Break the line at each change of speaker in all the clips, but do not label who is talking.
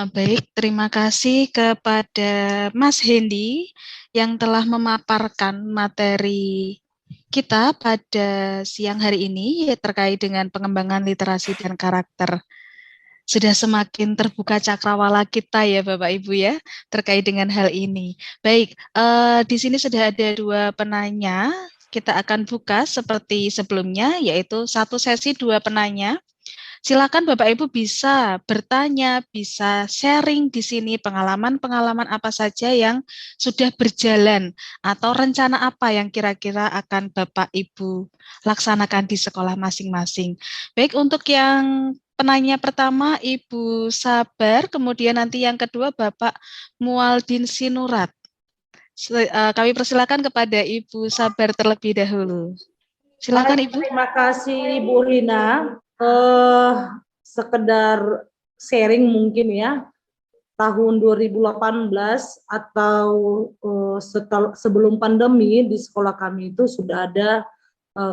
Baik, terima kasih kepada Mas Hendy yang telah memaparkan materi kita pada siang hari ini terkait dengan pengembangan literasi dan karakter. Sudah semakin terbuka cakrawala kita ya Bapak Ibu ya terkait dengan hal ini. Baik, di sini sudah ada 2 penanya. Kita akan buka seperti sebelumnya, yaitu 1 sesi 2 penanya. Silakan Bapak Ibu bisa bertanya, bisa sharing di sini pengalaman-pengalaman apa saja yang sudah berjalan atau rencana apa yang kira-kira akan Bapak Ibu laksanakan di sekolah masing-masing. Baik, untuk yang penanya pertama Ibu Sabar, kemudian nanti yang kedua Bapak Mualdin Sinurat. Kami persilakan kepada Ibu Sabar terlebih dahulu. Silakan Ibu.
Terima kasih Ibu Rina. Sekedar sharing mungkin ya, tahun 2018 atau sebelum pandemi di sekolah kami itu sudah ada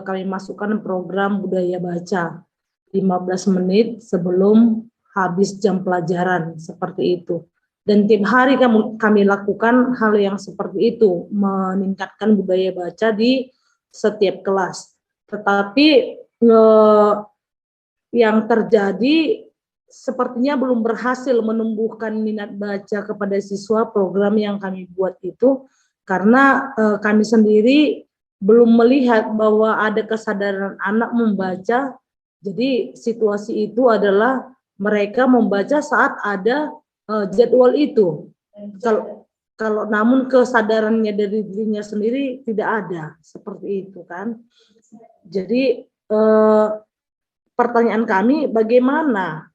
kami masukkan program budaya baca 15 menit sebelum habis jam pelajaran seperti itu. Dan tiap hari kami lakukan hal yang seperti itu, meningkatkan budaya baca di setiap kelas. Tetapi yang terjadi sepertinya belum berhasil menumbuhkan minat baca kepada siswa program yang kami buat itu, karena kami sendiri belum melihat bahwa ada kesadaran anak membaca. Jadi situasi itu adalah mereka membaca saat ada jadwal itu. Kalau namun kesadarannya dari dirinya sendiri tidak ada seperti itu kan. Jadi pertanyaan kami, bagaimana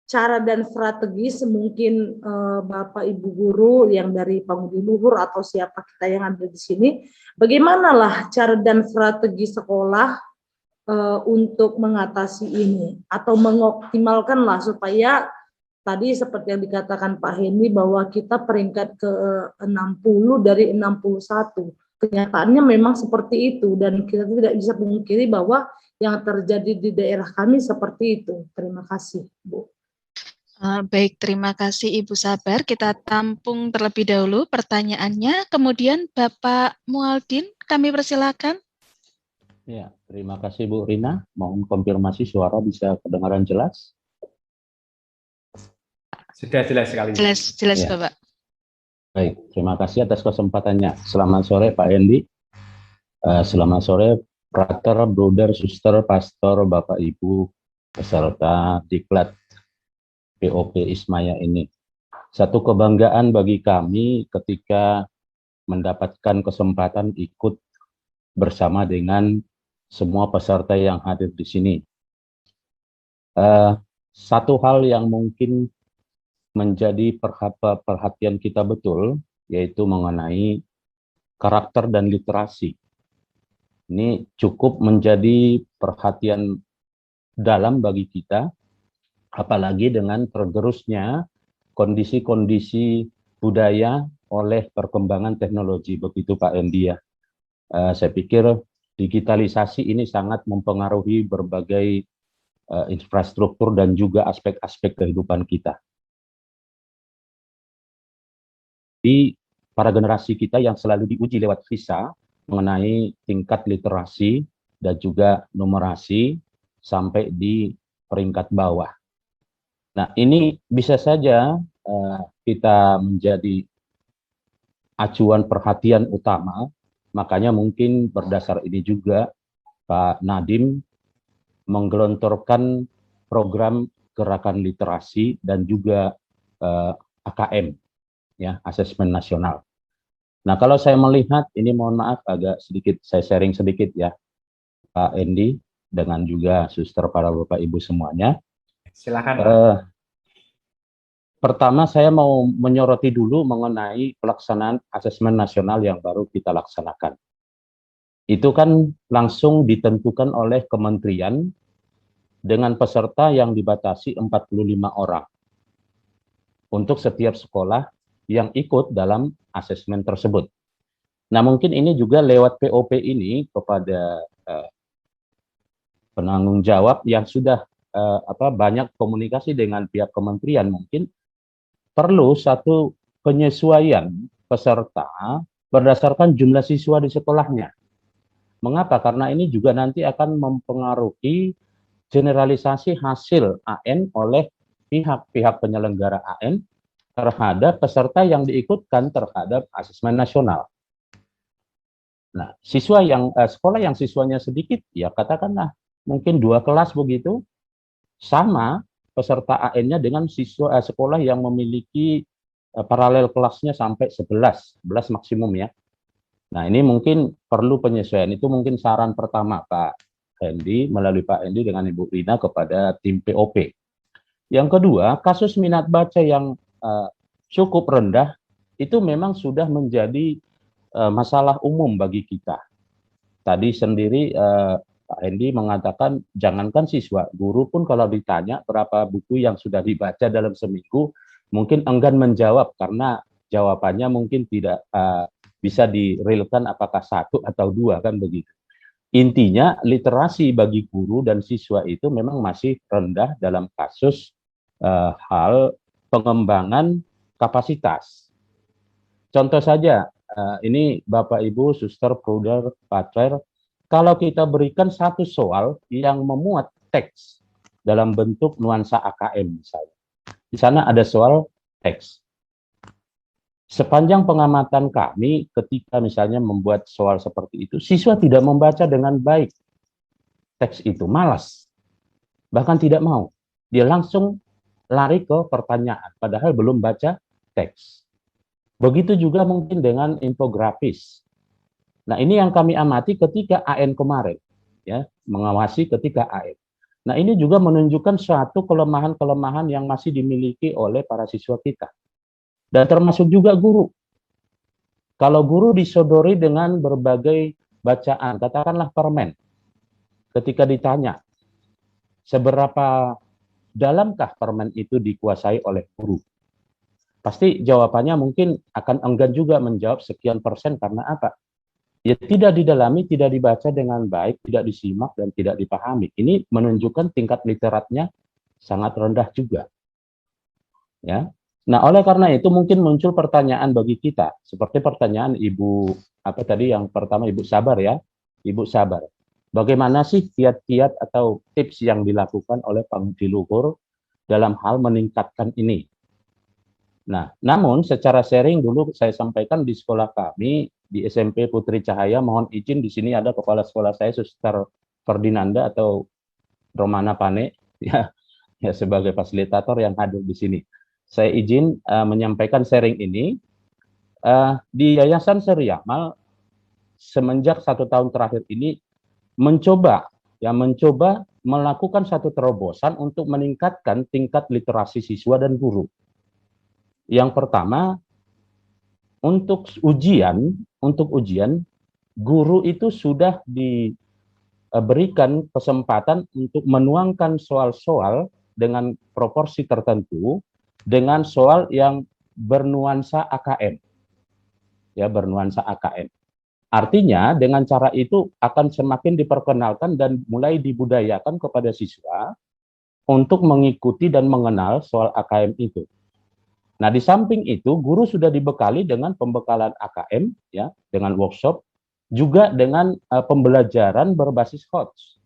cara dan strategi mungkin Bapak Ibu guru yang dari Pangudi Luhur atau siapa kita yang ada di sini, bagaimanalah cara dan strategi sekolah untuk mengatasi ini atau mengoptimalkanlah supaya tadi seperti yang dikatakan Pak Hendy bahwa kita peringkat ke 60 dari 61. Kenyataannya memang seperti itu dan kita tidak bisa memungkiri bahwa yang terjadi di daerah kami seperti itu. Terima kasih, Bu.
Baik, terima kasih Ibu Sabar. Kita tampung terlebih dahulu pertanyaannya. Kemudian Bapak Mualdin, kami persilakan.
Ya, terima kasih Bu Rina. Mohon konfirmasi suara bisa kedengaran jelas?
Sudah jelas sekali.
Jelas ya. Bapak.
Baik, terima kasih atas kesempatannya. Selamat sore Pak Hendy. Selamat sore Frater, Bruder, Suster, Pastor, Bapak Ibu, peserta diklat POP Ismaya ini. Satu kebanggaan bagi kami ketika mendapatkan kesempatan ikut bersama dengan semua peserta yang hadir di sini. Satu hal yang mungkin menjadi perhatian kita betul, yaitu mengenai karakter dan literasi. Ini cukup menjadi perhatian dalam bagi kita, apalagi dengan tergerusnya kondisi-kondisi budaya oleh perkembangan teknologi. Begitu Pak Hendy ya. Saya pikir digitalisasi ini sangat mempengaruhi berbagai infrastruktur dan juga aspek-aspek kehidupan kita. Di para generasi kita yang selalu diuji lewat visa mengenai tingkat literasi dan juga numerasi sampai di peringkat bawah. Nah, ini bisa saja kita menjadi acuan perhatian utama, makanya mungkin berdasar ini juga Pak Nadiem menggelontorkan program gerakan literasi dan juga AKM, ya, asesmen nasional. Nah, kalau saya melihat, ini mohon maaf agak sedikit, saya sharing sedikit ya, Pak Hendy, dengan juga suster para Bapak Ibu semuanya.
Silakan.
Pertama, saya mau menyoroti dulu mengenai pelaksanaan asesmen nasional yang baru kita laksanakan. Itu kan langsung ditentukan oleh kementerian dengan peserta yang dibatasi 45 orang untuk setiap sekolah yang ikut dalam asesmen tersebut. Nah, mungkin ini juga lewat POP ini kepada penanggung jawab yang sudah banyak komunikasi dengan pihak kementerian, mungkin perlu satu penyesuaian peserta berdasarkan jumlah siswa di sekolahnya. Mengapa? Karena ini juga nanti akan mempengaruhi generalisasi hasil AN oleh pihak-pihak penyelenggara AN terhadap peserta yang diikutkan terhadap asesmen nasional. Nah, sekolah yang siswanya sedikit, ya katakanlah mungkin 2 kelas begitu, sama peserta AN-nya dengan sekolah yang memiliki paralel kelasnya sampai 11 maksimum ya. Nah, ini mungkin perlu penyesuaian. Itu mungkin saran pertama Pak Hendy, melalui Pak Hendy dengan Ibu Rina kepada tim POP. Yang kedua, kasus minat baca yang cukup rendah, itu memang sudah menjadi masalah umum bagi kita. Tadi sendiri Pak Hendy mengatakan, jangankan siswa, guru pun kalau ditanya berapa buku yang sudah dibaca dalam seminggu, mungkin enggan menjawab karena jawabannya mungkin tidak bisa direalkan apakah 1 atau 2, kan begitu. Intinya literasi bagi guru dan siswa itu memang masih rendah dalam kasus hal pengembangan kapasitas. Contoh saja, ini Bapak Ibu, Suster, Bruder, Pater, kalau kita berikan satu soal yang memuat teks dalam bentuk nuansa AKM misalnya. Di sana ada soal teks. Sepanjang pengamatan kami ketika misalnya membuat soal seperti itu, siswa tidak membaca dengan baik teks itu, malas. Bahkan tidak mau. Dia langsung lari ke pertanyaan, padahal belum baca teks. Begitu juga mungkin dengan infografis. Nah, ini yang kami amati ketika AN kemarin, ya, mengawasi ketika AN. Nah, ini juga menunjukkan suatu kelemahan-kelemahan yang masih dimiliki oleh para siswa kita. Dan termasuk juga guru. Kalau guru disodori dengan berbagai bacaan, katakanlah permen, ketika ditanya, seberapa dalamkah permen itu dikuasai oleh guru? Pasti jawabannya mungkin akan enggan juga menjawab sekian persen karena apa? Ya tidak didalami, tidak dibaca dengan baik, tidak disimak, dan tidak dipahami. Ini menunjukkan tingkat literatnya sangat rendah juga. Ya. Nah, oleh karena itu mungkin muncul pertanyaan bagi kita, seperti pertanyaan Ibu, apa tadi yang pertama, Ibu Sabar ya, Ibu Sabar. Bagaimana sih kiat-kiat atau tips yang dilakukan oleh pangudi luhur dalam hal meningkatkan ini? Nah, namun secara sharing dulu saya sampaikan di sekolah kami, di SMP Putri Cahaya, mohon izin di sini ada kepala sekolah saya, Suster Ferdinanda atau Romana Pane, ya sebagai fasilitator yang hadir di sini. Saya izin menyampaikan sharing ini. Di Yayasan Seriamal semenjak 1 tahun terakhir ini mencoba melakukan satu terobosan untuk meningkatkan tingkat literasi siswa dan guru. Yang pertama, untuk ujian, guru itu sudah diberikan kesempatan untuk menuangkan soal-soal dengan proporsi tertentu, dengan soal yang bernuansa AKM. Ya, bernuansa AKM. Artinya dengan cara itu akan semakin diperkenalkan dan mulai dibudayakan kepada siswa untuk mengikuti dan mengenal soal AKM itu. Nah, di samping itu guru sudah dibekali dengan pembekalan AKM ya, dengan workshop, juga dengan pembelajaran berbasis HOTS.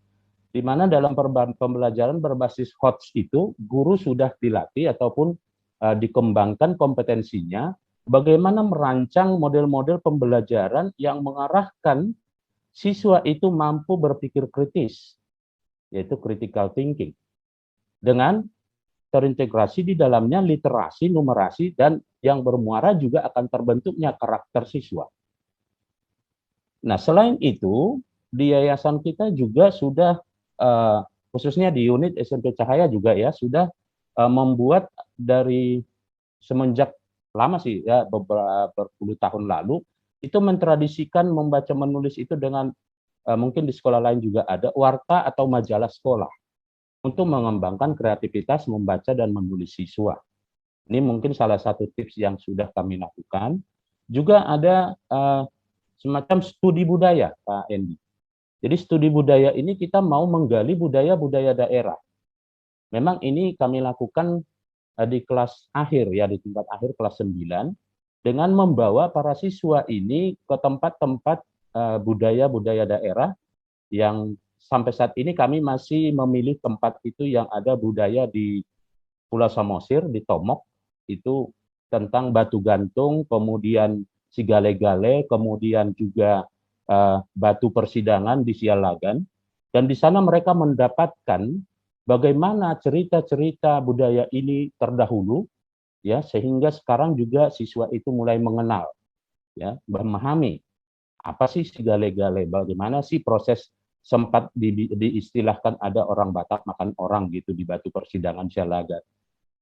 Di mana dalam pembelajaran berbasis HOTS itu guru sudah dilatih ataupun dikembangkan kompetensinya bagaimana merancang model-model pembelajaran yang mengarahkan siswa itu mampu berpikir kritis, yaitu critical thinking, dengan terintegrasi di dalamnya literasi, numerasi, dan yang bermuara juga akan terbentuknya karakter siswa. Nah, selain itu, di yayasan kita juga sudah, khususnya di unit SMP Cahaya juga ya, sudah membuat dari semenjak lama sih ya, beberapa berpuluh tahun lalu, itu mentradisikan membaca menulis itu dengan mungkin di sekolah lain juga ada warta atau majalah sekolah untuk mengembangkan kreativitas membaca dan menulis siswa. Ini mungkin salah satu tips yang sudah kami lakukan. Juga ada semacam studi budaya, Pak Endi. Jadi studi budaya ini kita mau menggali budaya-budaya daerah. Memang ini kami lakukan di kelas akhir ya, di tingkat akhir kelas 9 dengan membawa para siswa ini ke tempat-tempat budaya-budaya daerah yang sampai saat ini kami masih memilih tempat itu yang ada budaya di Pulau Samosir, di Tomok, itu tentang batu gantung, kemudian Sigale-gale, kemudian juga batu persidangan di Sialagan. Dan di sana mereka mendapatkan bagaimana cerita-cerita budaya ini terdahulu, ya, sehingga sekarang juga siswa itu mulai mengenal, ya, memahami apa sih Sigale-gale, bagaimana sih proses sempat diistilahkan ada orang Batak makan orang gitu di batu persidangan Sialagan.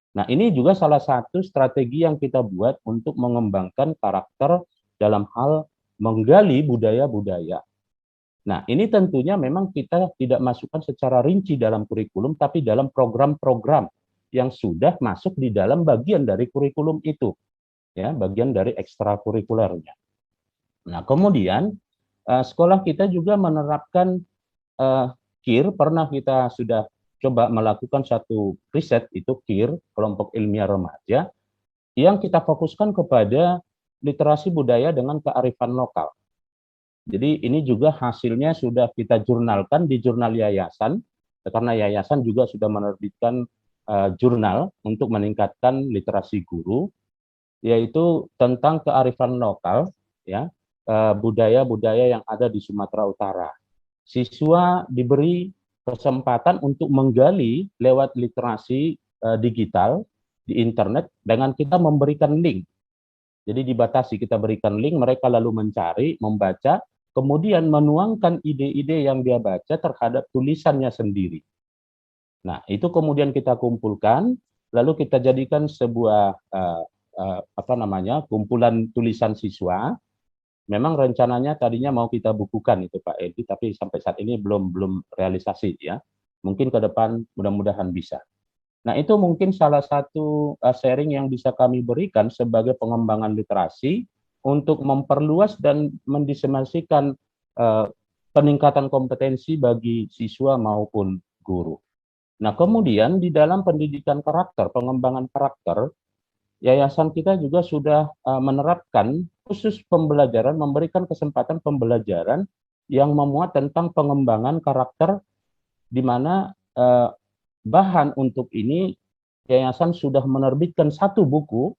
Nah, ini juga salah satu strategi yang kita buat untuk mengembangkan karakter dalam hal menggali budaya-budaya. Nah, ini tentunya memang kita tidak masukkan secara rinci dalam kurikulum, tapi dalam program-program yang sudah masuk di dalam bagian dari kurikulum itu, ya, bagian dari ekstrakurikulernya. Nah, kemudian sekolah kita juga menerapkan KIR, pernah kita sudah coba melakukan satu riset, itu KIR, kelompok ilmiah remaja, yang kita fokuskan kepada literasi budaya dengan kearifan lokal. Jadi ini juga hasilnya sudah kita jurnalkan di jurnal yayasan, karena yayasan juga sudah menerbitkan jurnal untuk meningkatkan literasi guru, yaitu tentang kearifan lokal, ya, budaya-budaya yang ada di Sumatera Utara. Siswa diberi kesempatan untuk menggali lewat literasi digital di internet dengan kita memberikan link. Jadi dibatasi, kita berikan link, mereka lalu mencari, membaca, kemudian menuangkan ide-ide yang dia baca terhadap tulisannya sendiri. Nah, itu kemudian kita kumpulkan, lalu kita jadikan sebuah kumpulan tulisan siswa. Memang rencananya tadinya mau kita bukukan itu Pak Edi, tapi sampai saat ini belum realisasi ya. Mungkin ke depan mudah-mudahan bisa. Nah, itu mungkin salah satu sharing yang bisa kami berikan sebagai pengembangan literasi untuk memperluas dan mendiseminasikan peningkatan kompetensi bagi siswa maupun guru. Nah, kemudian di dalam pendidikan karakter, pengembangan karakter, yayasan kita juga sudah menerapkan khusus pembelajaran, memberikan kesempatan pembelajaran yang memuat tentang pengembangan karakter, di mana bahan untuk ini yayasan sudah menerbitkan satu buku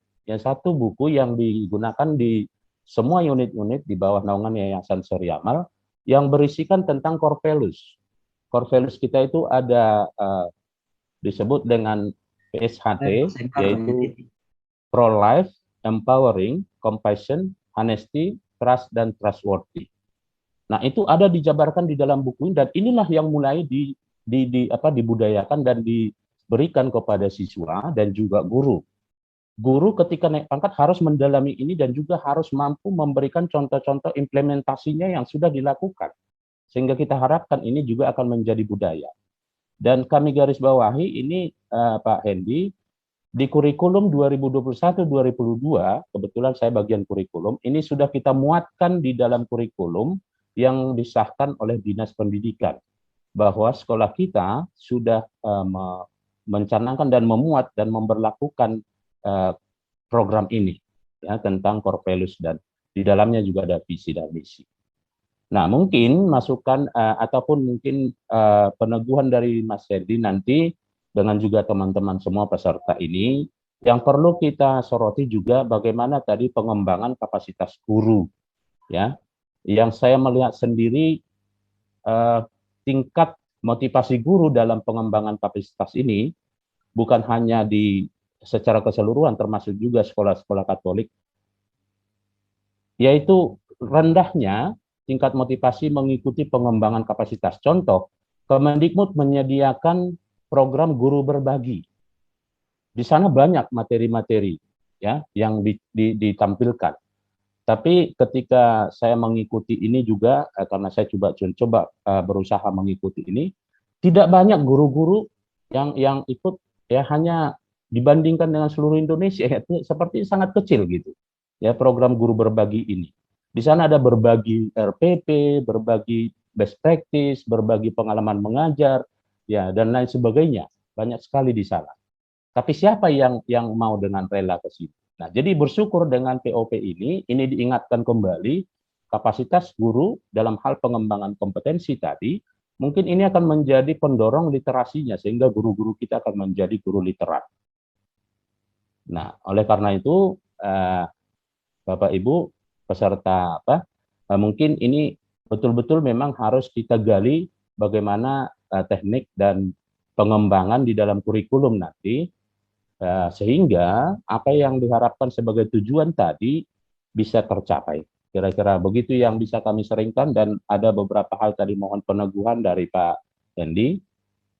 yang digunakan di semua unit-unit di bawah naungan Yayasan Suryamal yang berisikan tentang core values. Core values kita itu ada disebut dengan PSHT, yaitu pro-life, empowering, compassion, honesty, trust, dan trustworthy. Nah, itu ada dijabarkan di dalam buku ini, dan inilah yang mulai dibudayakan dan diberikan kepada siswa dan juga guru. Guru ketika naik pangkat harus mendalami ini dan juga harus mampu memberikan contoh-contoh implementasinya yang sudah dilakukan. Sehingga kita harapkan ini juga akan menjadi budaya. Dan kami garis bawahi ini Pak Hendy, di kurikulum 2021-2022, kebetulan saya bagian kurikulum, ini sudah kita muatkan di dalam kurikulum yang disahkan oleh Dinas Pendidikan, bahwa sekolah kita sudah mencanangkan dan memuat dan memberlakukan program ini, ya, tentang core values, dan di dalamnya juga ada visi dan misi. Nah, mungkin masukan ataupun mungkin peneguhan dari Mas Hendy nanti dengan juga teman-teman semua peserta ini, yang perlu kita soroti juga bagaimana tadi pengembangan kapasitas guru, ya, yang saya melihat sendiri tingkat motivasi guru dalam pengembangan kapasitas ini bukan hanya secara keseluruhan, termasuk juga sekolah-sekolah Katolik, yaitu rendahnya tingkat motivasi mengikuti pengembangan kapasitas. Contoh, Kemendikbud menyediakan program guru berbagi. Di sana banyak materi-materi, ya, yang ditampilkan. Tapi ketika saya mengikuti ini juga, karena saya coba berusaha mengikuti ini, tidak banyak guru-guru yang ikut, ya, hanya dibandingkan dengan seluruh Indonesia, ya, seperti sangat kecil gitu, ya, program guru berbagi ini. Di sana ada berbagi RPP, berbagi best practice, berbagi pengalaman mengajar, ya, dan lain sebagainya, banyak sekali di sana. Tapi siapa yang mau dengan rela ke situ? Nah, jadi bersyukur dengan POP ini diingatkan kembali kapasitas guru dalam hal pengembangan kompetensi tadi, mungkin ini akan menjadi pendorong literasinya sehingga guru-guru kita akan menjadi guru literat. Nah, oleh karena itu Bapak Ibu peserta mungkin ini betul-betul memang harus kita gali bagaimana teknik dan pengembangan di dalam kurikulum nanti sehingga apa yang diharapkan sebagai tujuan tadi bisa tercapai. Kira-kira begitu yang bisa kami seringkan, dan ada beberapa hal tadi mohon peneguhan dari Pak Hendi.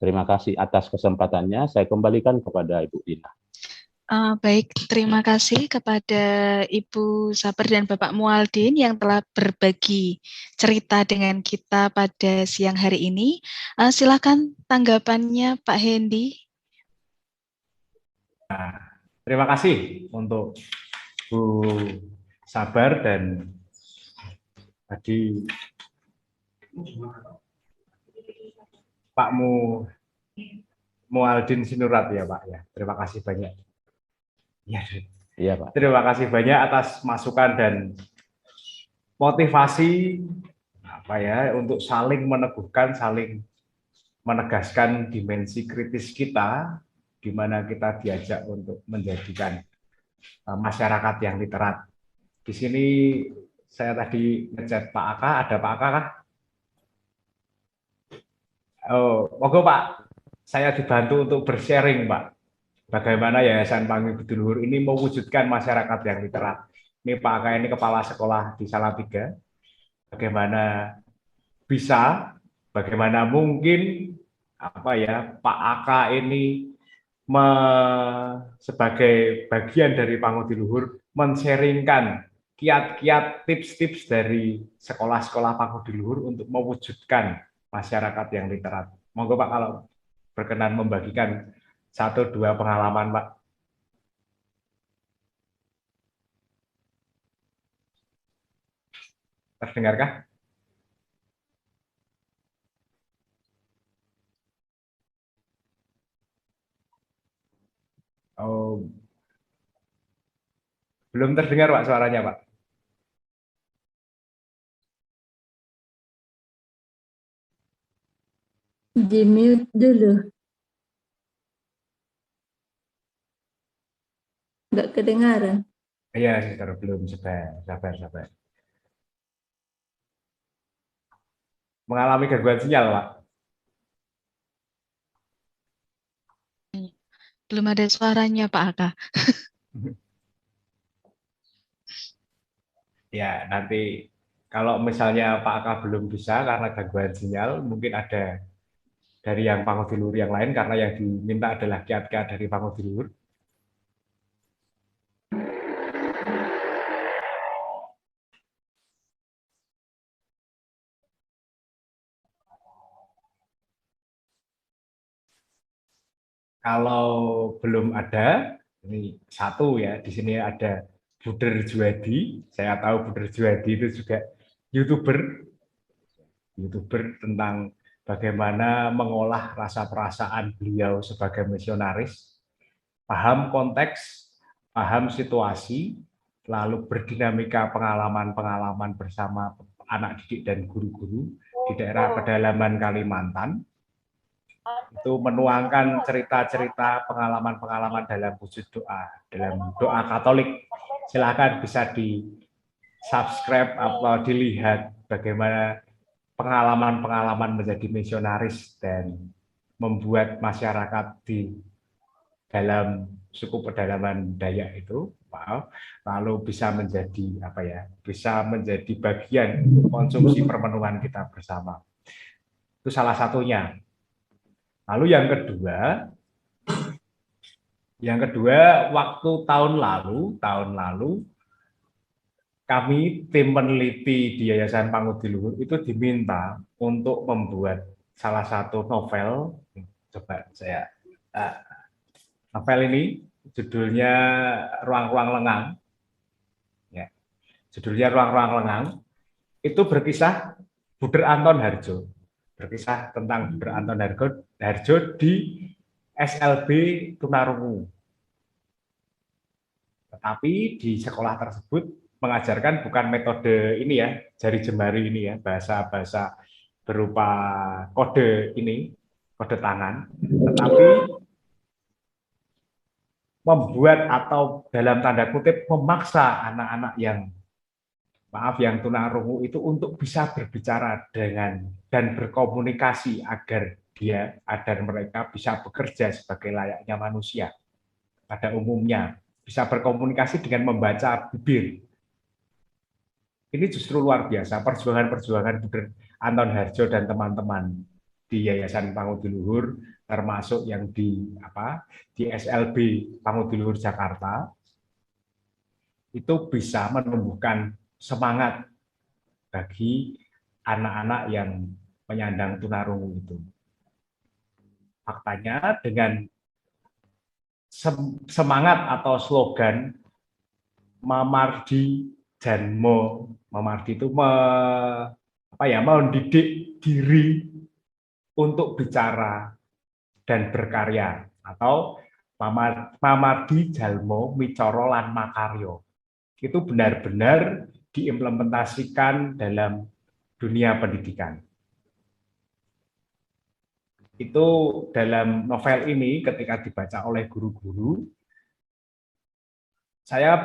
Terima kasih atas kesempatannya. Saya kembalikan kepada Ibu Dina.
Baik, terima kasih kepada Ibu Sabar dan Bapak Mualdin yang telah berbagi cerita dengan kita pada siang hari ini. Silakan tanggapannya Pak Hendi.
Terima kasih untuk Bu Sabar dan tadi Pak Mualdin Sinurat ya Pak ya. Terima kasih banyak. Ya,
iya Pak.
Terima kasih banyak atas masukan dan motivasi untuk saling meneguhkan, saling menegaskan dimensi kritis kita, di mana kita diajak untuk menjadikan masyarakat yang literat. Di sini saya tadi ngechat Pak Aka, ada Pak Aka kah? Oh, monggo Pak, saya dibantu untuk bersharing Pak. Bagaimana Yayasan Pangi Budi Luhur ini mewujudkan masyarakat yang literat. Ini Pak Aka ini kepala sekolah di Salatiga. Bagaimana bisa, bagaimana mungkin Pak Aka ini sebagai bagian dari Pangudi Luhur men-sharingkan kiat-kiat tips-tips dari sekolah-sekolah Pangudi Luhur untuk mewujudkan masyarakat yang literat. Monggo Pak kalau berkenan membagikan 1-2 pengalaman Pak. Terdengarkah? Oh, belum terdengar Pak suaranya Pak.
Di mute dulu. Nggak kedengaran.
Iya, belum, sabar. Mengalami gangguan sinyal Pak.
Belum ada suaranya Pak Aka.
Ya, nanti kalau misalnya Pak Aka belum bisa karena gangguan sinyal, mungkin ada dari yang Pangudi Luhur yang lain, karena yang diminta adalah kiat-kiat dari Pangudi Luhur. Kalau belum ada, ini satu ya, di sini ada Buder Juwadi. Saya tahu Buder Juwadi itu juga YouTuber tentang bagaimana mengolah rasa perasaan beliau sebagai misionaris, paham konteks, paham situasi, lalu berdinamika pengalaman-pengalaman bersama anak didik dan guru-guru di daerah pedalaman Kalimantan. Itu menuangkan cerita-cerita pengalaman-pengalaman dalam wujud doa, dalam doa Katolik. Silakan bisa di subscribe atau dilihat bagaimana pengalaman-pengalaman menjadi misionaris dan membuat masyarakat di dalam suku pedalaman Dayak itu, lalu bisa menjadi bisa menjadi bagian untuk konsumsi permenuhan kita bersama. Itu salah satunya. Lalu yang kedua, waktu tahun lalu kami tim peneliti di Yayasan Pangudi Luhur itu diminta untuk membuat salah satu novel. Coba saya novel ini judulnya Ruang-Ruang Lengang. Ya, judulnya Ruang-Ruang Lengang. Itu berkisah Buder Anton Harjo. Berkisah tentang Buder Anton Harjo di SLB tunarungu. Tetapi di sekolah tersebut mengajarkan bukan metode ini ya, jari jemari ini ya, bahasa-bahasa berupa kode ini, kode tangan, tetapi membuat atau dalam tanda kutip memaksa anak-anak yang tunarungu itu untuk bisa berbicara dengan dan berkomunikasi agar mereka bisa bekerja sebagai layaknya manusia pada umumnya, bisa berkomunikasi dengan membaca bibir. Ini justru luar biasa perjuangan-perjuangan Anton Harjo dan teman-teman di Yayasan Pangudi-Luhur, termasuk yang di SLB Pangudi-Luhur Jakarta, itu bisa menumbuhkan semangat bagi anak-anak yang penyandang tunarungu itu. Faktanya dengan semangat atau slogan Mamardi Janmo, Mamardi itu mendidik diri untuk bicara dan berkarya, atau Mamardi Jalmo Micoro lan Makaryo. Itu benar-benar diimplementasikan dalam dunia pendidikan. Itu dalam novel ini ketika dibaca oleh guru-guru, saya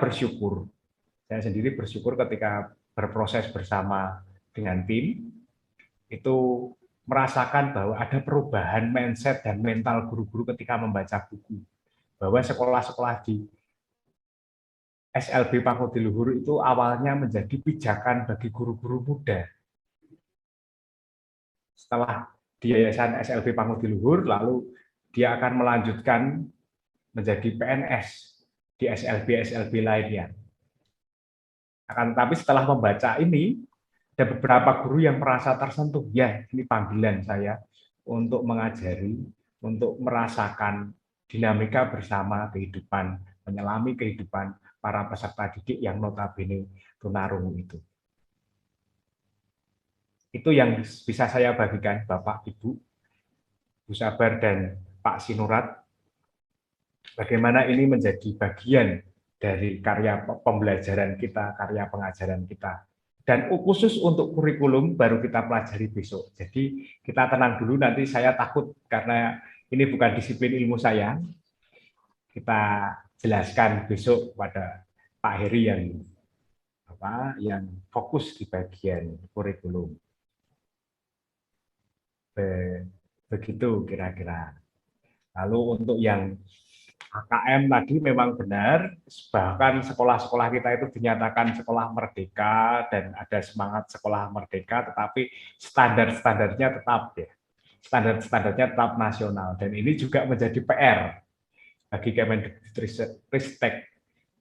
sendiri bersyukur ketika berproses bersama dengan tim, itu merasakan bahwa ada perubahan mindset dan mental guru-guru ketika membaca buku. Bahwa sekolah-sekolah di SLB Pangudi-Luhur itu awalnya menjadi pijakan bagi guru-guru muda. Setelah di Yayasan SLB Pangudi-Luhur, lalu dia akan melanjutkan menjadi PNS di SLB-SLB lainnya. Akan tetapi setelah membaca ini, ada beberapa guru yang merasa tersentuh, ya ini panggilan saya untuk mengajari, untuk merasakan dinamika bersama kehidupan, menyelami kehidupan para peserta didik yang notabene tunarungu itu. Itu yang bisa saya bagikan Bapak, Ibu, Bu Sabar, dan Pak Sinurat. Bagaimana ini menjadi bagian dari karya pembelajaran kita, karya pengajaran kita. Dan khusus untuk kurikulum baru kita pelajari besok. Jadi kita tenang dulu, nanti saya takut karena ini bukan disiplin ilmu saya. Kita jelaskan besok pada Pak Heri yang fokus di bagian kurikulum. Begitu kira-kira. Lalu untuk yang AKM tadi memang benar, bahkan sekolah-sekolah kita itu dinyatakan sekolah merdeka dan ada semangat sekolah merdeka, tetapi standar-standarnya tetap standar-standarnya tetap nasional, dan ini juga menjadi PR bagi Kemendikbudristek.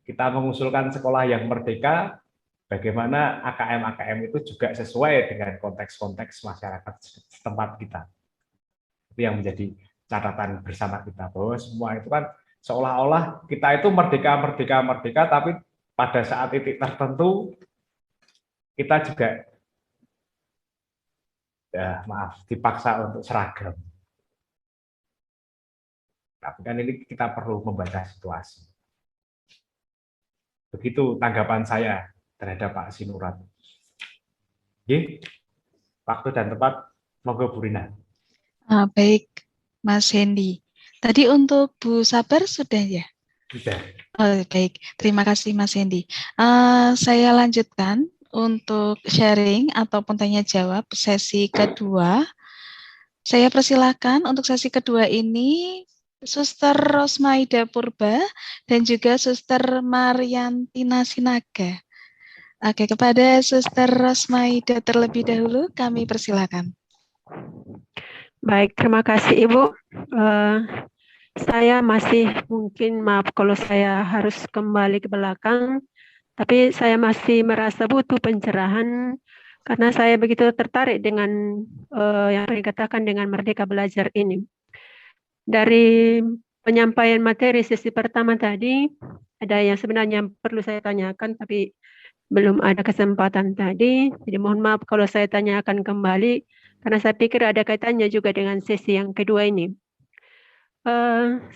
Kita mengusulkan sekolah yang merdeka, bagaimana AKM-AKM itu juga sesuai dengan konteks-konteks masyarakat setempat kita. Itu yang menjadi catatan bersama kita, bahwa semua itu kan seolah-olah kita itu merdeka, tapi pada saat titik tertentu kita juga dipaksa untuk seragam. Tapi kan ini kita perlu membaca situasi. Begitu tanggapan saya terhadap Pak Sinurat. Oke, waktu dan tempat, monggo Bu Rina.
Baik, Mas Hendy. Tadi untuk Bu Sabar sudah ya?
Sudah.
Baik, terima kasih Mas Hendy. Saya lanjutkan untuk sharing ataupun tanya jawab sesi kedua. Saya persilakan untuk sesi kedua ini Suster Rosmaida Purba dan juga Suster Mariantina Sinaga. Oke, kepada Suster Rosmaida terlebih dahulu kami persilakan.
Baik, terima kasih Ibu. Saya masih mungkin, maaf kalau saya harus kembali ke belakang, tapi saya masih merasa butuh pencerahan karena saya begitu tertarik dengan yang dikatakan dengan Merdeka Belajar ini. Dari penyampaian materi sesi pertama tadi, ada yang sebenarnya perlu saya tanyakan, tapi belum ada kesempatan tadi. Jadi mohon maaf kalau saya tanyakan kembali, karena saya pikir ada kaitannya juga dengan sesi yang kedua ini.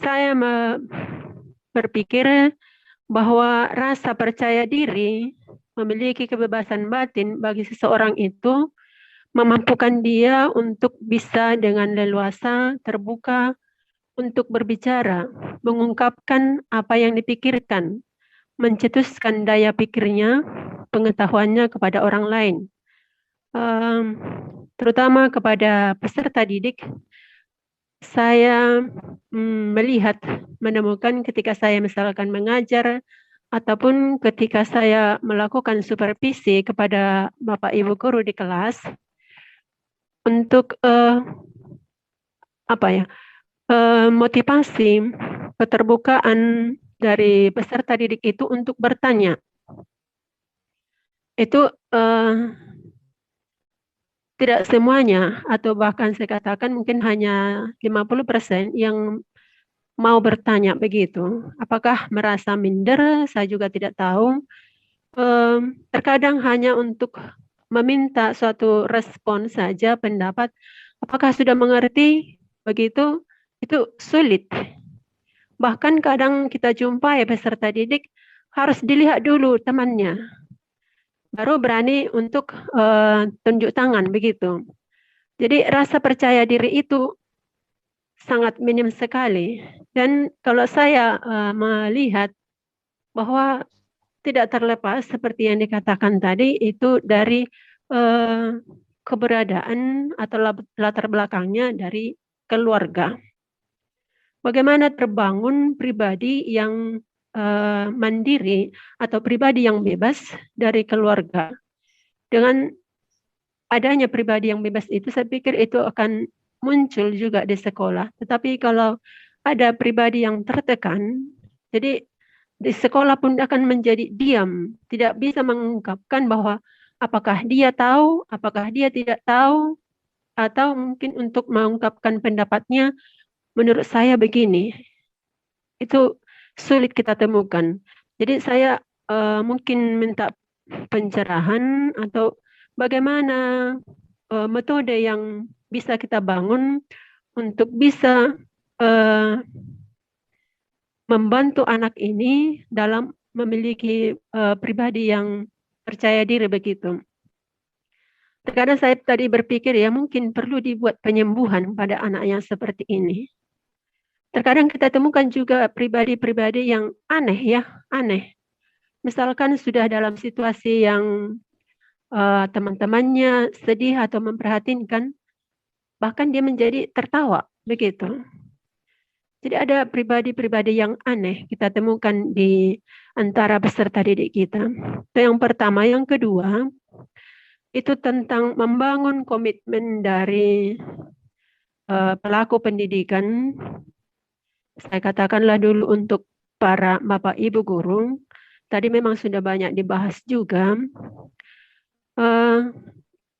Saya berpikir bahwa rasa percaya diri memiliki kebebasan batin bagi seseorang itu memampukan dia untuk bisa dengan leluasa, terbuka, untuk berbicara, mengungkapkan apa yang dipikirkan, mencetuskan daya pikirnya, pengetahuannya kepada orang lain. Terutama kepada peserta didik, saya menemukan ketika saya misalkan mengajar ataupun ketika saya melakukan supervisi kepada Bapak Ibu guru di kelas untuk motivasi keterbukaan dari peserta didik itu untuk bertanya. Itu tidak semuanya, atau bahkan saya katakan mungkin hanya 50% yang mau bertanya begitu. Apakah merasa minder? Saya juga tidak tahu. Terkadang hanya untuk meminta suatu respon saja, pendapat, apakah sudah mengerti? Begitu, itu sulit. Bahkan kadang kita jumpai peserta didik harus dilihat dulu temannya, baru berani untuk tunjuk tangan begitu. Jadi rasa percaya diri itu sangat minim sekali. Dan kalau saya melihat bahwa tidak terlepas seperti yang dikatakan tadi itu dari keberadaan atau latar belakangnya dari keluarga. Bagaimana terbangun pribadi yang mandiri atau pribadi yang bebas dari keluarga. Dengan adanya pribadi yang bebas itu, saya pikir itu akan muncul juga di sekolah. Tetapi kalau ada pribadi yang tertekan, jadi di sekolah pun akan menjadi diam, tidak bisa mengungkapkan bahwa apakah dia tahu, apakah dia tidak tahu, atau mungkin untuk mengungkapkan pendapatnya, menurut saya begini. Itu sulit kita temukan. Jadi saya mungkin minta pencerahan atau bagaimana metode yang bisa kita bangun untuk bisa membantu anak ini dalam memiliki pribadi yang percaya diri begitu. Terkadang saya tadi berpikir ya mungkin perlu dibuat penyembuhan pada anak yang seperti ini. Terkadang kita temukan juga pribadi-pribadi yang aneh ya, aneh. Misalkan sudah dalam situasi yang teman-temannya sedih atau memprihatinkan, bahkan dia menjadi tertawa begitu. Jadi ada pribadi-pribadi yang aneh kita temukan di antara peserta didik kita. Itu yang pertama. Yang kedua, itu tentang membangun komitmen dari pelaku pendidikan. Saya katakanlah dulu untuk para Bapak Ibu guru, tadi memang sudah banyak dibahas juga.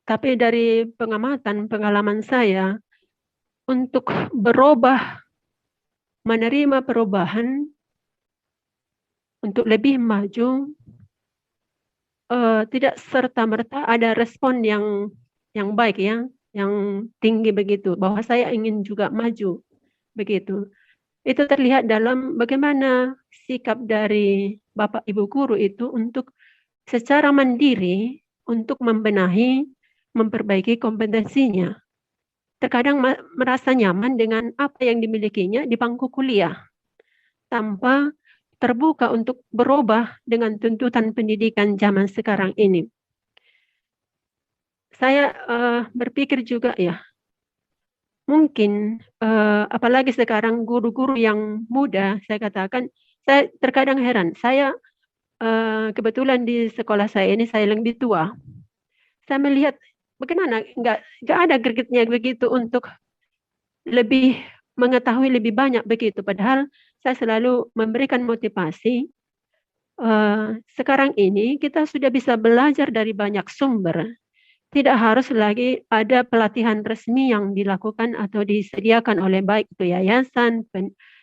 Tapi dari pengalaman saya, untuk berubah, menerima perubahan, untuk lebih maju, tidak serta-merta ada respon yang baik ya, yang tinggi begitu, bahwa saya ingin juga maju, begitu. Itu terlihat dalam bagaimana sikap dari Bapak Ibu guru itu untuk secara mandiri untuk membenahi, memperbaiki kompetensinya. Terkadang merasa nyaman dengan apa yang dimilikinya di bangku kuliah, tanpa terbuka untuk berubah dengan tuntutan pendidikan zaman sekarang ini. Saya berpikir juga ya, mungkin apalagi sekarang guru-guru yang muda, saya katakan, saya terkadang heran. Saya kebetulan di sekolah saya ini saya lebih tua. Saya melihat bagaimana nggak ada gregetnya begitu untuk lebih mengetahui lebih banyak begitu. Padahal saya selalu memberikan motivasi. Sekarang ini kita sudah bisa belajar dari banyak sumber. Tidak harus lagi ada pelatihan resmi yang dilakukan atau disediakan oleh baik itu yayasan,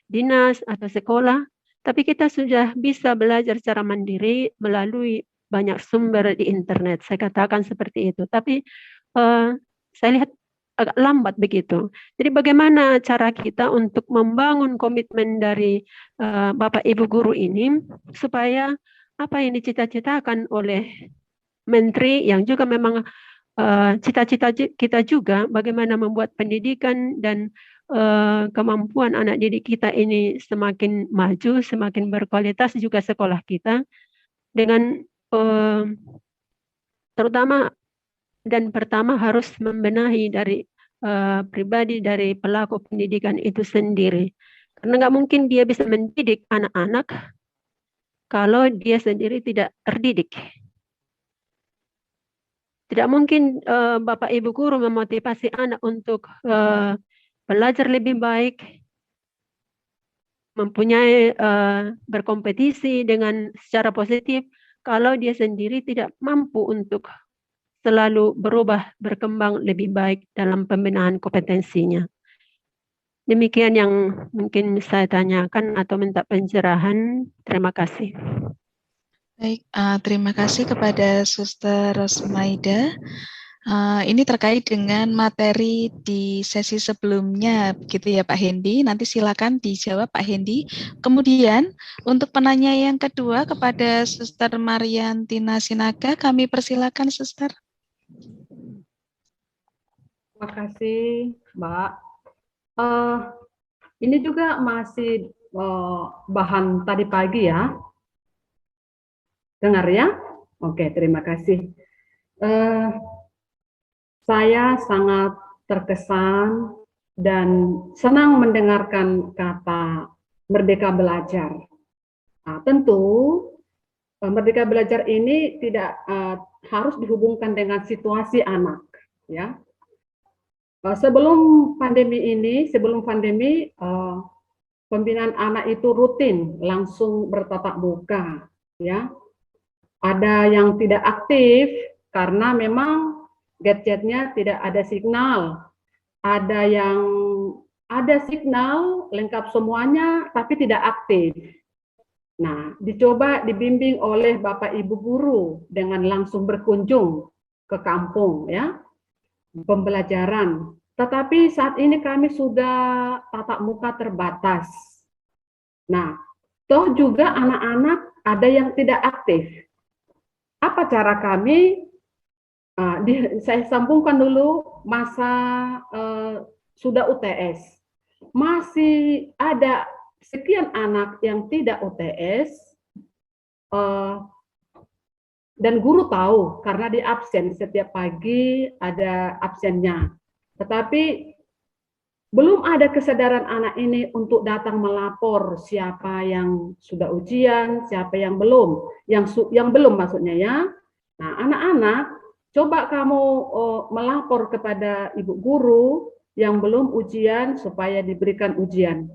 dinas, atau sekolah. Tapi kita sudah bisa belajar secara mandiri melalui banyak sumber di internet. Saya katakan seperti itu. Tapi saya lihat agak lambat begitu. Jadi bagaimana cara kita untuk membangun komitmen dari Bapak Ibu guru ini supaya apa yang dicita-citakan oleh Menteri yang juga memang cita-cita kita juga bagaimana membuat pendidikan dan kemampuan anak didik kita ini semakin maju, semakin berkualitas juga sekolah kita dengan terutama dan pertama harus membenahi dari pribadi dari pelaku pendidikan itu sendiri. Karena nggak mungkin dia bisa mendidik anak-anak kalau dia sendiri tidak terdidik. Tidak mungkin Bapak Ibu guru memotivasi anak untuk belajar lebih baik, mempunyai berkompetisi dengan secara positif kalau dia sendiri tidak mampu untuk selalu berubah, berkembang lebih baik dalam pembinaan kompetensinya. Demikian yang mungkin saya tanyakan atau minta pencerahan. Terima kasih.
Baik, terima kasih kepada Suster Rosmaida. Ini terkait dengan materi di sesi sebelumnya, begitu ya Pak Hendi. Nanti silakan dijawab Pak Hendi. Kemudian untuk penanya yang kedua kepada Suster Mariantina Sinaga, kami persilakan Suster.
Terima kasih Mbak. Ini juga masih bahan tadi pagi ya. Dengar ya? Oke, terima kasih. Saya sangat terkesan dan senang mendengarkan kata merdeka belajar. Nah, tentu merdeka belajar ini tidak harus dihubungkan dengan situasi anak, ya. Sebelum pandemi, pembinaan anak itu rutin, langsung bertatap muka, ya. Ada yang tidak aktif karena memang gadgetnya tidak ada signal. Ada yang ada signal lengkap semuanya tapi tidak aktif. Nah, dicoba dibimbing oleh Bapak Ibu guru dengan langsung berkunjung ke kampung ya, pembelajaran. Tetapi saat ini kami sudah tatap muka terbatas. Nah, toh juga anak-anak ada yang tidak aktif. Apa cara kami? Saya sambungkan dulu masa sudah UTS. Masih ada sekian anak yang tidak UTS dan guru tahu karena di absen setiap pagi ada absennya. Tetapi belum ada kesadaran anak ini untuk datang melapor siapa yang sudah ujian, siapa yang belum, yang belum maksudnya ya. Nah, anak-anak coba kamu melapor kepada ibu guru yang belum ujian supaya diberikan ujian.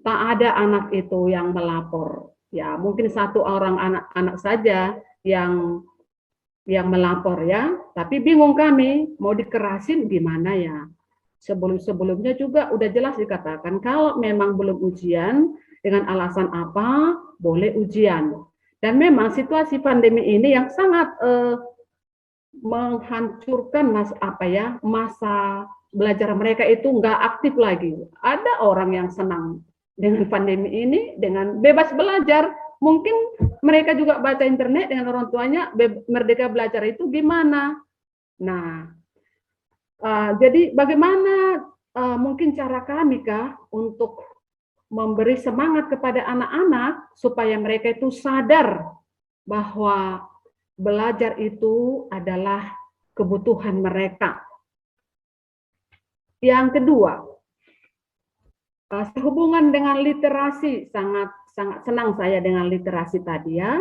Tak ada anak itu yang melapor. Ya, mungkin satu orang anak-anak saja yang melapor ya. Tapi bingung kami mau dikerasin gimana ya. Sebelumnya juga udah jelas dikatakan kalau memang belum ujian dengan alasan apa boleh ujian. Dan memang situasi pandemi ini yang sangat menghancurkan masa belajar mereka itu nggak aktif lagi. Ada orang yang senang dengan pandemi ini, dengan bebas belajar. Mungkin mereka juga baca internet dengan orang tuanya, merdeka belajar itu gimana. Nah, jadi bagaimana mungkin cara kami Kak untuk memberi semangat kepada anak-anak supaya mereka itu sadar bahwa belajar itu adalah kebutuhan mereka. Yang kedua, sehubungan dengan literasi, sangat senang saya dengan literasi tadi ya.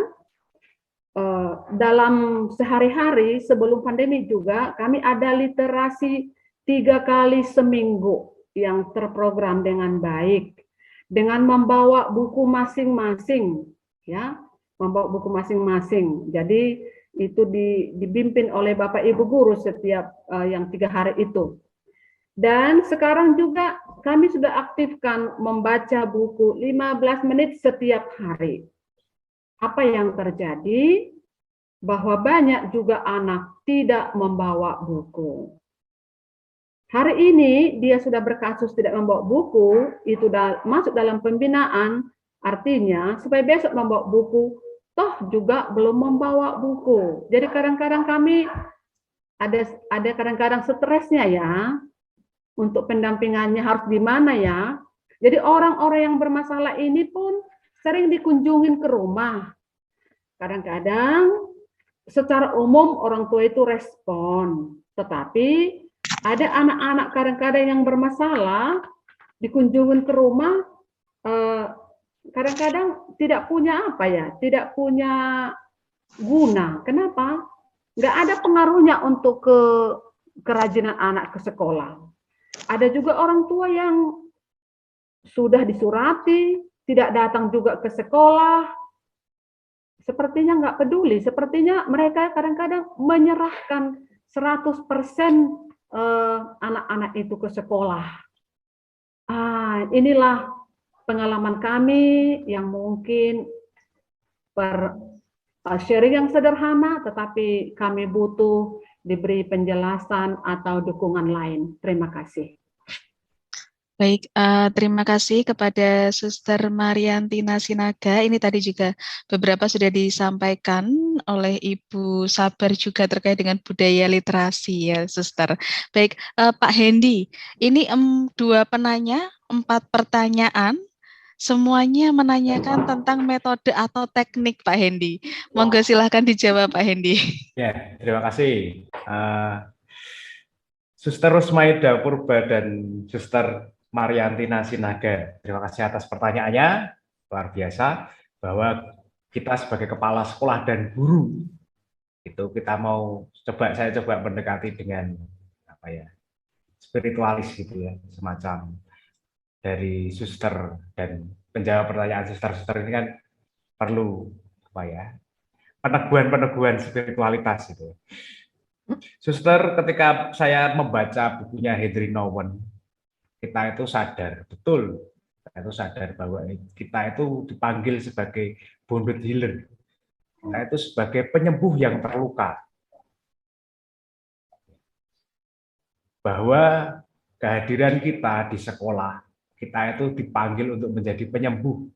Dalam sehari-hari sebelum pandemi juga kami ada literasi 3 kali seminggu yang terprogram dengan baik dengan membawa buku masing-masing ya, membawa buku masing-masing. Jadi itu dibimbing oleh Bapak Ibu guru setiap yang 3 hari itu. Dan sekarang juga kami sudah aktifkan membaca buku 15 menit setiap hari. Apa yang terjadi? Bahwa banyak juga anak tidak membawa buku. Hari ini dia sudah berkasus tidak membawa buku, itu masuk dalam pembinaan, artinya supaya besok membawa buku, toh juga belum membawa buku. Jadi kadang-kadang kami ada kadang-kadang stresnya ya, untuk pendampingannya harus gimana ya. Jadi orang-orang yang bermasalah ini pun sering dikunjungin ke rumah. Kadang-kadang secara umum orang tua itu respon, tetapi ada anak-anak kadang-kadang yang bermasalah dikunjungin ke rumah, kadang-kadang tidak punya apa ya, tidak punya guna. Kenapa? Nggak ada pengaruhnya untuk kerajinan anak ke sekolah. Ada juga orang tua yang sudah disurati, tidak datang juga ke sekolah, sepertinya nggak peduli, sepertinya mereka kadang-kadang menyerahkan 100% anak-anak itu ke sekolah. Inilah pengalaman kami yang mungkin sharing yang sederhana, tetapi kami butuh diberi penjelasan atau dukungan lain. Terima kasih.
Baik, terima kasih kepada Suster Mariantina Sinaga. Ini tadi juga beberapa sudah disampaikan oleh Ibu Sabar juga terkait dengan budaya literasi ya, Suster. Baik, Pak Hendy, ini 2 penanya, 4 pertanyaan, semuanya menanyakan tentang metode atau teknik, Pak Hendy. Monggo silahkan dijawab, Pak Hendy.
Ya, terima kasih. Suster Rusmaida Purba dan Suster Mariantina Sinaga, terima kasih atas pertanyaannya, luar biasa, bahwa kita sebagai kepala sekolah dan guru, itu kita saya coba mendekati dengan apa ya, spiritualis gitu ya, semacam dari suster, dan menjawab pertanyaan suster-suster ini kan perlu apa ya, peneguhan spiritualitas gitu. Suster, ketika saya membaca bukunya Henry Nouwen, kita itu sadar, betul, kita itu sadar bahwa kita itu dipanggil sebagai wounded healer. Kita itu sebagai penyembuh yang terluka. Bahwa kehadiran kita di sekolah, kita itu dipanggil untuk menjadi penyembuh.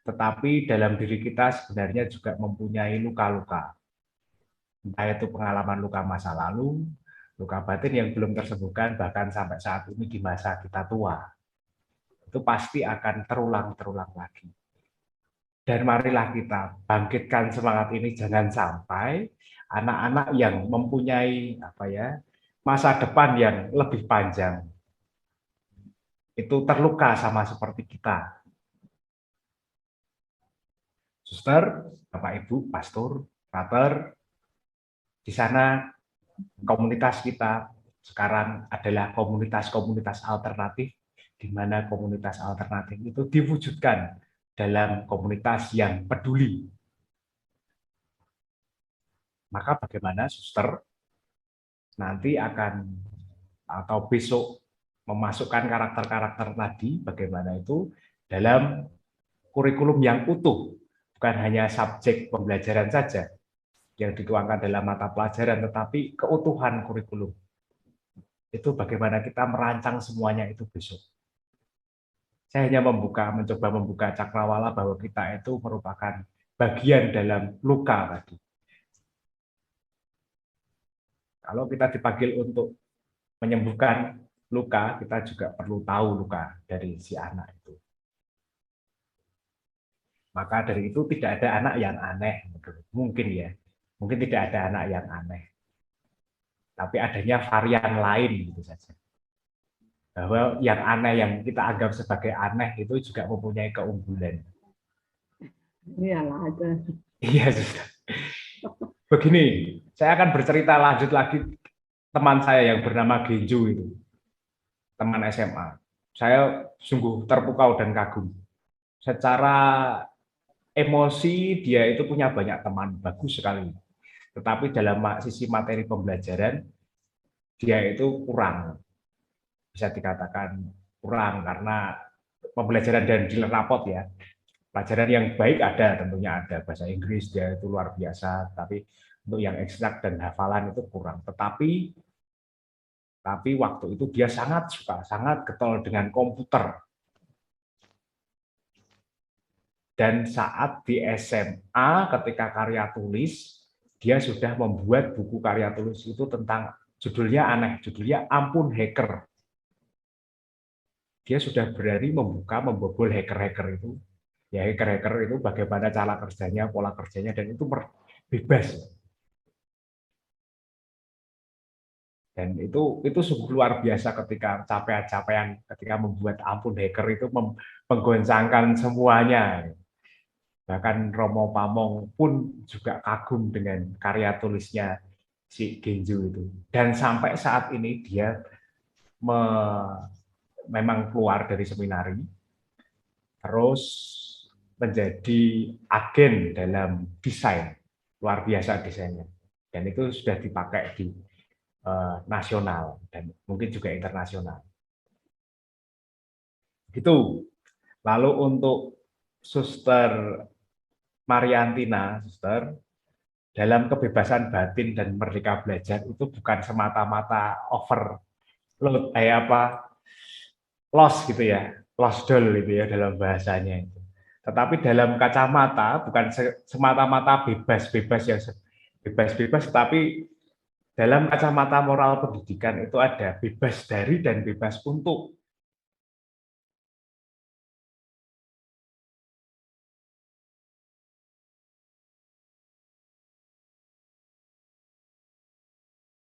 Tetapi dalam diri kita sebenarnya juga mempunyai luka-luka. Entah itu pengalaman luka masa lalu, luka batin yang belum tersembuhkan, bahkan sampai saat ini di masa kita tua. Itu pasti akan terulang lagi. Dan marilah kita bangkitkan semangat ini, jangan sampai anak-anak yang mempunyai masa depan yang lebih panjang itu terluka sama seperti kita. Suster, Bapak Ibu, Pastor, Pater, di sana komunitas kita sekarang adalah komunitas-komunitas alternatif, di mana komunitas alternatif itu diwujudkan dalam komunitas yang peduli. Maka bagaimana suster nanti akan atau besok memasukkan karakter-karakter tadi, bagaimana itu dalam kurikulum yang utuh, bukan hanya subjek pembelajaran saja yang dituangkan dalam mata pelajaran, tetapi keutuhan kurikulum. Itu bagaimana kita merancang semuanya itu besok. Saya hanya mencoba membuka cakrawala bahwa kita itu merupakan bagian dalam luka tadi. Kalau kita dipanggil untuk menyembuhkan luka, kita juga perlu tahu luka dari si anak itu. Maka dari itu tidak ada anak yang aneh, mungkin ya. Mungkin tidak ada anak yang aneh. Tapi adanya varian lain gitu saja. Bahwa yang aneh yang kita anggap sebagai aneh itu juga mempunyai keunggulan.
Iyalah ada.
Iya, sudah. Begini, saya akan bercerita lanjut lagi teman saya yang bernama Genjo itu. Teman SMA. Saya sungguh terpukau dan kagum. Secara emosi dia itu punya banyak teman, bagus sekali. Tetapi dalam sisi materi pembelajaran, dia itu kurang. Bisa dikatakan kurang karena pembelajaran dan dealer rapot ya. Pelajaran yang baik ada, tentunya ada. Bahasa Inggris dia itu luar biasa, tapi untuk yang ekstrak dan hafalan itu kurang. Tetapi Tapi waktu itu dia sangat suka, sangat getol dengan komputer. Dan saat di SMA ketika karya tulis, dia sudah membuat buku karya tulis itu tentang, judulnya aneh, judulnya Ampun Hacker. Dia sudah berani membobol hacker-hacker itu. Ya hacker-hacker itu bagaimana cara kerjanya, pola kerjanya, dan itu bebas. Dan itu sungguh luar biasa ketika capaian-capaian ketika membuat Ampun Hacker itu menggoncangkan semuanya. Bahkan Romo Pamong pun juga kagum dengan karya tulisnya si Genjo itu. Dan sampai saat ini dia memang keluar dari seminari, terus menjadi agen dalam desain, luar biasa desainnya. Dan itu sudah dipakai di nasional dan mungkin juga internasional. Itu. Lalu untuk Suster Mariantina, Suster, dalam kebebasan batin dan merdeka belajar itu bukan semata-mata overload, loss gitu ya, lost doll gitu ya dalam bahasanya itu. Tetapi dalam kacamata bukan semata-mata bebas-bebas yang bebas-bebas, tapi dalam kacamata moral pendidikan itu ada bebas dari dan bebas untuk.